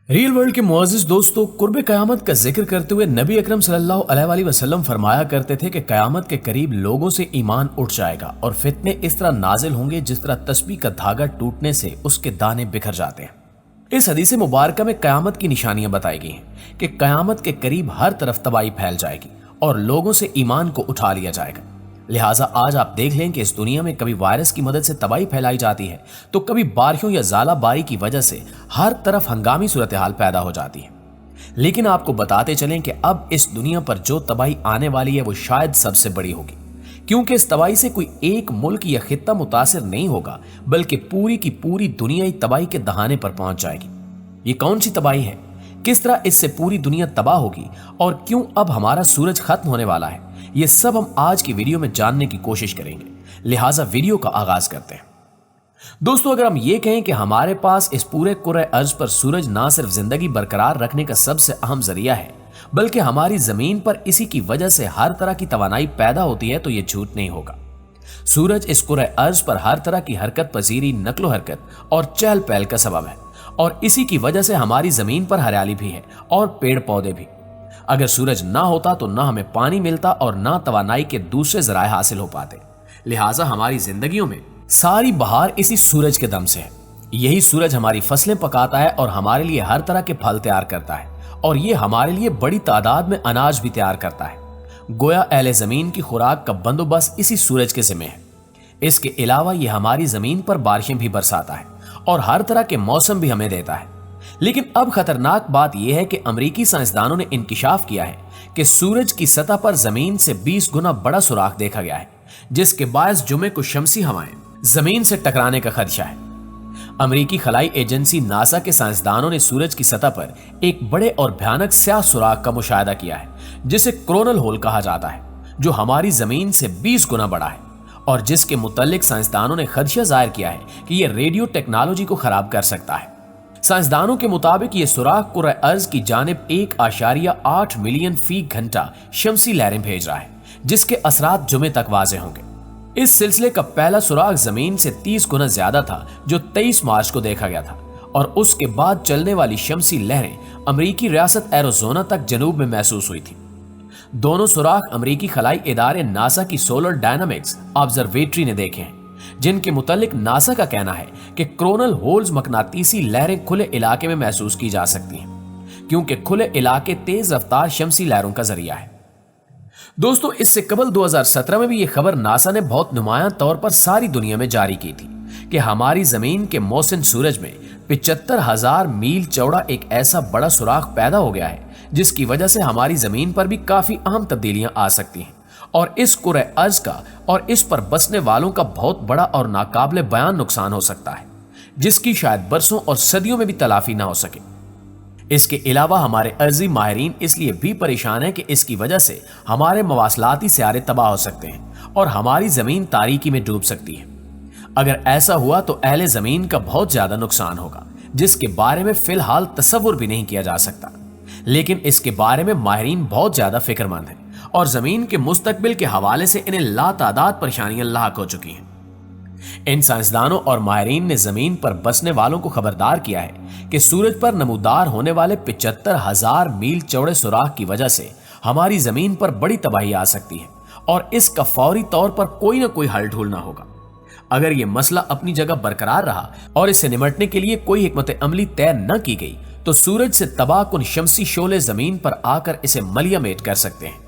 Real world के मुअज़्ज़िज़ दोस्तों, कुर्ब क़यामत का जिक्र करते हुए नबी अकरम सल्लल्लाहु अलैहि वसल्लम फरमाया करते थे कि क़यामत के करीब लोगों से ईमान उठ जाएगा और फितने इस तरह नाजिल होंगे जिस तरह तस्बीह का धागा टूटने से उसके दाने बिखर जाते हैं। इस हदीस मुबारक में क़यामत की निशानियां बताई गई हैं कि क़यामत के करीब हर तरफ तबाही फैल जाएगी और लोगों से ईमान को उठा लिया जाएगा। लिहाजा आज आप देख लें कि इस दुनिया में कभी वायरस की मदद से तबाही फैलाई जाती है तो कभी बारिशों या ज़ाला बारी की वजह से हर तरफ हंगामी सूरत हाल पैदा हो जाती है। लेकिन आपको बताते चलें कि अब इस दुनिया पर जो तबाही आने वाली है वो शायद सबसे बड़ी होगी, क्योंकि इस तबाही से कोई एक मुल्क या खित्ता मुतासिर नहीं होगा बल्कि पूरी की पूरी दुनिया ही तबाही के दहाने पर पहुंच जाएगी। ये कौन सी तबाही है, किस तरह इससे पूरी दुनिया तबाह होगी और क्यों अब हमारा सूरज खत्म होने वाला है, ये सब हम आज की वीडियो में जानने की कोशिश करेंगे। लिहाजा वीडियो का आगाज करते हैं। दोस्तों, अगर हम ये कहें कि हमारे पास इस पूरे कुर्रे अर्ज पर सूरज ना सिर्फ जिंदगी बरकरार रखने का सबसे अहम जरिया है बल्कि हमारी जमीन पर इसी की वजह से हर तरह की तवानाई पैदा होती है, तो ये झूठ नहीं होगा। सूरज इस कुर्रे अर्ज पर हर तरह की हरकत पजीरी, नकलो हरकत और चहल पहल का सबब है और इसी की वजह से हमारी जमीन पर हरियाली भी है और पेड़ पौधे भी। अगर सूरज ना होता तो ना हमें पानी मिलता और ना तवानाई के दूसरे जराए हासिल हो पाते। लिहाजा हमारी जिंदगियों में सारी बहार इसी सूरज के दम से है। यही सूरज हमारी फसलें पकाता है और हमारे लिए हर तरह के फल तैयार करता है और ये हमारे लिए बड़ी तादाद में अनाज भी तैयार करता है। गोया अहले जमीन की खुराक का बंदोबस्त इसी सूरज के जिम्मे है। इसके अलावा ये हमारी जमीन पर बारिशें भी बरसाता है और हर तरह के मौसम भी हमें देता है। लेकिन अब खतरनाक बात यह है कि अमेरिकी साइंसदानों ने इंकिशाफ किया है कि सूरज की सतह पर जमीन से 20 गुना बड़ा सुराख देखा गया है, जिसके बायस जुमे को शमसी हवाएं जमीन से टकराने का खदशा है। अमेरिकी खलाई एजेंसी नासा के साइंसदानों ने सूरज की सतह पर एक बड़े और भयानक स्याह सुराख का मुशाहिदा किया है, जिसे कोरोनल होल कहा जाता है, जो हमारी जमीन से 20 गुना बड़ा है और जिसके मुतालिक साइंसदानों ने खदशा जाहिर किया है कि यह रेडियो टेक्नोलॉजी को खराब कर सकता है। साइंसदानों के मुताबिक ये सुराख कुर्रे अर्ज की जानिब 1.8 मिलियन फी घंटा शमसी लहरें भेज रहा है, जिसके असरात जुमे तक वाज़ेह होंगे। इस सिलसिले का पहला सुराख जमीन से 30 गुना ज्यादा था, जो 23 मार्च को देखा गया था और उसके बाद चलने वाली शमसी लहरें अमेरिकी रियासत एरिज़ोना तक जनूब में महसूस हुई थी। दोनों सुराख अमेरिकी खलाई इदारे नासा की सोलर डायनामिक्स ऑब्जर्वेटरी ने देखे हैं, जिनके मुतालिक नासा का कहना है कि कोरोनल होल्स मकनातीसी लहरें खुले इलाके में महसूस की जा सकती हैं, क्योंकि खुले इलाके तेज रफ्तार शमसी लहरों का जरिया है। दोस्तों, इससे कबल 2017 में भी यह खबर नासा ने बहुत नुमायां तौर पर सारी दुनिया में जारी की थी कि हमारी जमीन के मौसम सूरज में 75,000 मील चौड़ा एक ऐसा बड़ा सुराख पैदा हो गया है, जिसकी वजह से हमारी जमीन पर भी काफी अहम तब्दीलियां आ सकती हैं और इस कुर्रे अर्ज का और इस पर बसने वालों का बहुत बड़ा और नाकाबिले बयान नुकसान हो सकता है, जिसकी शायद बरसों और सदियों में भी तलाफी ना हो सके। इसके अलावा हमारे अर्जी माहिरीन इसलिए भी परेशान है कि इसकी वजह से हमारे मवासलाती सियारे तबाह हो सकते हैं और हमारी जमीन तारीकी में डूब सकती है। अगर ऐसा हुआ तो अहले जमीन का बहुत ज्यादा नुकसान होगा, जिसके बारे में फिलहाल तसव्वुर भी नहीं किया जा सकता। लेकिन इसके बारे में माहिरीन बहुत ज्यादा फिक्रमंद हैं और जमीन के मुस्तकबिल के हवाले से इन्हें लातादाद परेशानियां लाहक हो चुकी हैं। इन साइंसदानों और माहिरीन ने जमीन पर बसने वालों को खबरदार किया है कि सूरज पर नमूदार होने वाले 75,000 मील चौड़े सुराख की वजह से हमारी जमीन पर बड़ी तबाही आ सकती है और इसका फौरी तौर पर कोई ना कोई हल ढूंढना होगा। अगर यह मसला अपनी जगह बरकरार रहा और इससे निपटने के लिए कोई हिकमत अमली तय न की गई तो सूरज से तबाहकुन शमसी शोले जमीन पर आकर इसे मलियामेट कर सकते हैं।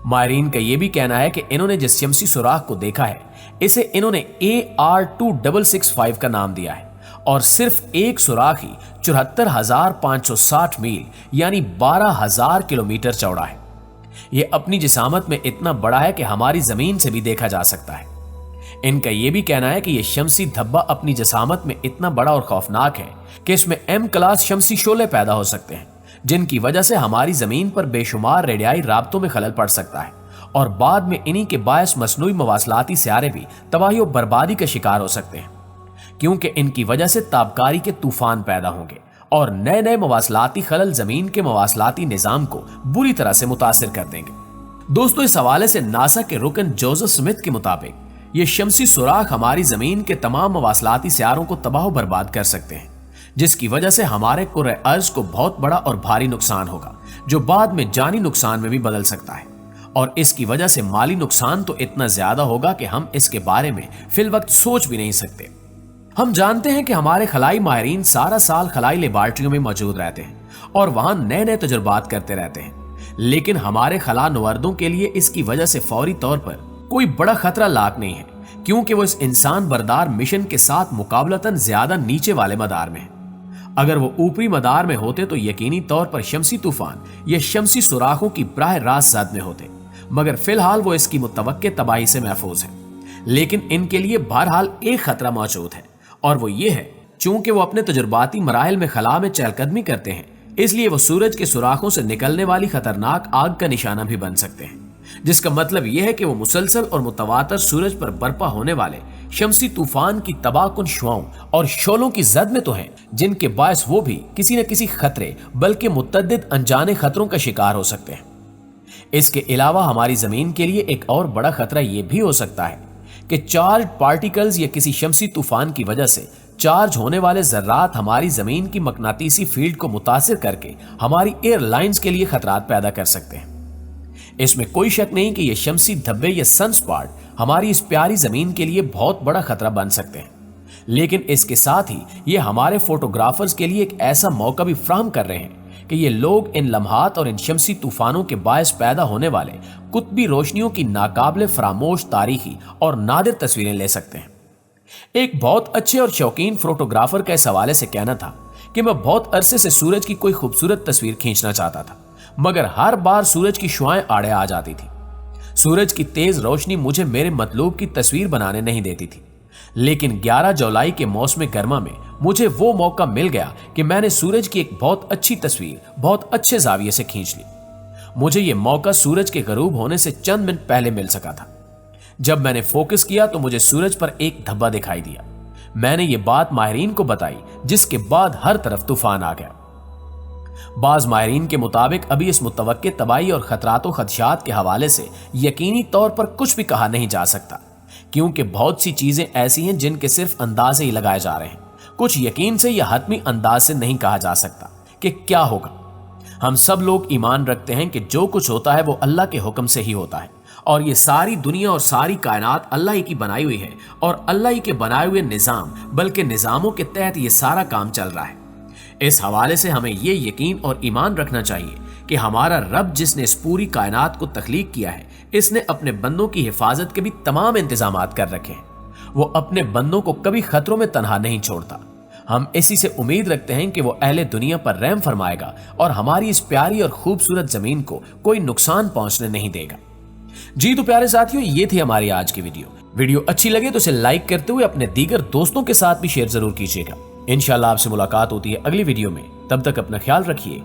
माहिरीन का यह भी कहना है कि इन्होंने जिस शमसी सुराख को देखा है इसे इन्होंने AR2665 का नाम दिया है और सिर्फ एक सुराख ही 74,560 मील यानी 12,000 किलोमीटर चौड़ा है। यह अपनी जिसामत में इतना बड़ा है कि हमारी जमीन से भी देखा जा सकता है। इनका यह भी कहना है कि यह शमसी धब्बा अपनी जिसामत में इतना बड़ा और खौफनाक है कि इसमें M क्लास शमसी शोले पैदा हो सकते हैं, जिनकी वजह से हमारी जमीन पर बेशुमार रेडियाई राब्तों में खलल पड़ सकता है और बाद में इन्हीं के बायस मसनूई मवासलाती सियारे भी तबाही और बर्बादी का शिकार हो सकते हैं, क्योंकि इनकी वजह से ताबकारी के तूफान पैदा होंगे और नए नए मवासलाती खलल जमीन के मवासलाती निजाम को बुरी तरह से मुतासिर कर देंगे। दोस्तों, इस हवाले से नासा के रुकन जोसेफ स्मिथ के मुताबिक ये शमसी सुराख हमारी जमीन के तमाम मवासलाती सियारों को तबाह बर्बाद कर सकते हैं, जिसकी वजह से हमारे कुर्रे अर्ज को बहुत बड़ा और भारी नुकसान होगा, जो बाद में जानी नुकसान में भी बदल सकता है। और इसकी वजह से माली नुकसान तो इतना ज्यादा होगा कि हम इसके बारे में फिल वक्त सोच भी नहीं सकते। हम जानते हैं कि हमारे खलाई माहिरीन सारा साल खलाई लेबॉर्ट्रियों में मौजूद रहते हैं और वहां नए नए तजुर्बात करते रहते हैं, लेकिन हमारे खला नुवर्दों के लिए इसकी वजह से फौरी तौर पर कोई बड़ा खतरा लाक नहीं है, क्योंकि वो इस इंसान बरदार मिशन के साथ मुकाबलतन ज्यादा नीचे वाले मदार में है। अगर वो ऊपरी मदार में होते तो यकीनी तौर पर शमसी तूफान या शमसी सुराखों की बराह रास्त जद में होते, मगर फिलहाल वो इसकी मुतवक्के तबाही से महफूज है। लेकिन इनके लिए बहरहाल एक खतरा मौजूद है, और वो ये है, चूंकि वो अपने तजुर्बाती मराहिल में खला में चहलकदमी करते हैं, इसलिए वो सूरज के सुराखों से निकलने वाली खतरनाक आग का निशाना भी बन सकते हैं, जिसका मतलब यह है कि वो मुसलसल और मुतवातर सूरज पर बर्पा होने वाले शमसी तूफान की तबाहकुन शुआओं और शोलों की जद में तो हैं, जिनके बायस वो भी किसी न किसी खतरे बल्कि मुतअद्दिद अनजाने खतरों का शिकार हो सकते हैं। इसके अलावा हमारी जमीन के लिए एक और बड़ा खतरा यह भी हो सकता है कि चार्ज पार्टिकल्स या किसी शमसी तूफान की वजह से चार्ज होने वाले जर्रात हमारी जमीन की मकनातीसी फील्ड को मुतासिर करके हमारी एयरलाइंस के लिए खतरात पैदा कर सकते हैं। इसमें कोई शक नहीं कि ये शमसी धब्बे या सनस्पॉट हमारी इस प्यारी जमीन के लिए बहुत बड़ा खतरा बन सकते हैं, लेकिन इसके साथ ही ये हमारे फोटोग्राफर्स के लिए एक ऐसा मौका भी फ्राहम कर रहे हैं कि ये लोग इन लम्हात और इन शमसी तूफानों के बायस पैदा होने वाले कुतबी रोशनियों की नाकाबिले फरामोश तारीखी और नादिर तस्वीरें ले सकते हैं। एक बहुत अच्छे और शौकीन फोटोग्राफर का इस हवाले से कहना था कि मैं बहुत अरसे से सूरज की कोई खूबसूरत तस्वीर खींचना चाहता था, मगर हर बार सूरज की शुआएं आड़े आ जाती थी। सूरज की तेज रोशनी मुझे मेरे मतलूब की तस्वीर बनाने नहीं देती थी, लेकिन 11 जुलाई के मौसम गर्मा में मुझे वो मौका मिल गया कि मैंने सूरज की एक बहुत अच्छी तस्वीर बहुत अच्छे जाविये से खींच ली। मुझे ये मौका सूरज के गरूब होने से चंद मिनट पहले मिल सका था। जब मैंने फोकस किया तो मुझे सूरज पर एक धब्बा दिखाई दिया। मैंने ये बात माहिरीन को बताई, जिसके बाद हर तरफ तूफान आ गया। बाज माहिरीन के मुताबिक अभी इस मुतवक्के तबाही और खतरात खदशात के हवाले से यकीनी तौर पर कुछ भी कहा नहीं जा सकता, क्योंकि बहुत सी चीजें ऐसी हैं जिनके सिर्फ अंदाजे ही लगाए जा रहे हैं। कुछ यकीन से या हतमी अंदाज से नहीं कहा जा सकता कि क्या होगा। हम सब लोग ईमान रखते हैं कि जो कुछ होता है वो अल्लाह के हुक्म से ही होता है, और ये सारी दुनिया और सारी कायनात अल्लाह ही की बनाई हुई है और अल्लाह ही के बनाए हुए निज़ाम बल्कि निज़ामों के तहत ये सारा काम चल रहा है। इस हवाले से हमें ये यकीन और ईमान रखना चाहिए कि हमारा रब जिसने इस पूरी कायनात को तख्लीक किया है, इसने अपने बंदों की हिफाजत के भी तमाम इंतजामात कर रखे हैं। वो अपने बंदों को कभी खतरों में तन्हा नहीं छोड़ता। हम इसी से उम्मीद रखते हैं कि वो अहले दुनिया पर रहम फरमाएगा और हमारी इस प्यारी और खूबसूरत जमीन को कोई नुकसान पहुंचने नहीं देगा। जी तो प्यारे साथियों, ये थी हमारी आज की वीडियो अच्छी लगे तो इसे लाइक करते हुए अपने दीगर दोस्तों के साथ भी शेयर जरूर कीजिएगा। इंशाल्लाह आपसे मुलाकात होती है अगली वीडियो में। तब तक अपना ख्याल रखिए।